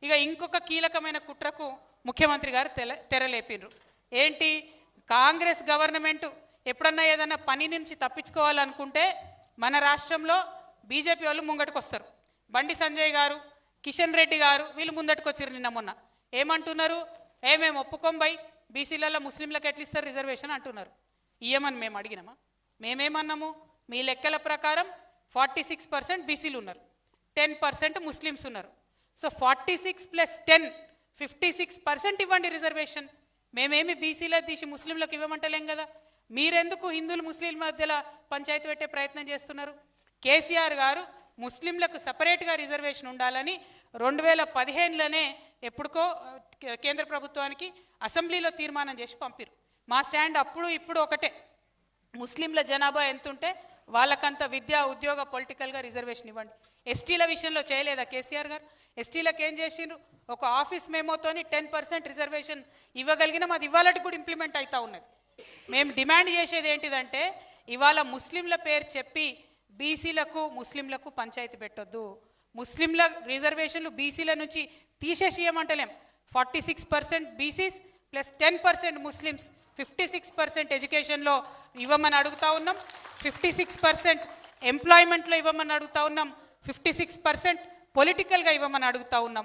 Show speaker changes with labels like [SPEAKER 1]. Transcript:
[SPEAKER 1] ఇక ఇంకొక కీలకమైన కుట్రకు ముఖ్యమంత్రి గారు తెరలేపినరు. ఏంటి, కాంగ్రెస్ గవర్నమెంట్ ఎప్పుడన్నా ఏదన్నా పని నుంచి తప్పించుకోవాలనుకుంటే మన రాష్ట్రంలో బీజేపీ వాళ్ళు ముంగటికి వస్తారు. బండి సంజయ్ గారు, కిషన్ రెడ్డి గారు వీళ్ళు ముందటికి వచ్చారు. నిన్న మొన్న ఏమంటున్నారు, మేము ఒప్పుకోం బై, బీసీలలో ముస్లింలకు ఎట్లా ఇస్తారు రిజర్వేషన్ అంటున్నారు. ఇయ్యమని మేము అడిగినామా? మేమేమన్నాము, మీ లెక్కల ప్రకారం 46% బీసీలు ఉన్నారు, 10% ముస్లిమ్స్ ఉన్నారు. సో 46 + 10 56% ఇవ్వండి రిజర్వేషన్. మేమేమి బీసీలో తీసి ముస్లింలకు ఇవ్వమంటలేం కదా. మీరెందుకు హిందువులు ముస్లింల మధ్యలో పంచాయతీ పెట్టే ప్రయత్నం చేస్తున్నారు? కేసీఆర్ గారు ముస్లింలకు సపరేట్గా రిజర్వేషన్ ఉండాలని 2015లోనే ఎప్పుడుకో కేంద్ర ప్రభుత్వానికి అసెంబ్లీలో తీర్మానం చేసి పంపిరు. మా స్టాండ్ అప్పుడు ఇప్పుడు ఒకటే, ముస్లింల జనాభా ఎంతుంటే వాళ్ళకంత విద్యా ఉద్యోగ పొలిటికల్గా రిజర్వేషన్ ఇవ్వండి. ఎస్టీల విషయంలో చేయలేదా కేసీఆర్ గారు? ఎస్టీలకు ఏం చేసిండ్రు, ఒక ఆఫీస్ మేమోతోని 10% రిజర్వేషన్ ఇవ్వగలిగినాం. అది ఇవాళకి కూడా ఇంప్లిమెంట్ అవుతూ ఉన్నది. మేము డిమాండ్ చేసేది ఏంటిదంటే, ఇవాళ ముస్లింల పేరు చెప్పి బీసీలకు ముస్లింలకు పంచాయతీ పెట్టొద్దు. ముస్లింల రిజర్వేషన్లు బీసీల నుంచి తీసేసి ఇవ్వమంటలేం. 46% బీసీస్ + 10% ముస్లిమ్స్, 56% ఎడ్యుకేషన్లో ఇవ్వమని అడుగుతా ఉన్నాం, 56% ఎంప్లాయ్మెంట్లో ఇవ్వమని అడుగుతా ఉన్నాం, 56% పొలిటికల్గా ఇవ్వమని అడుగుతా ఉన్నాం.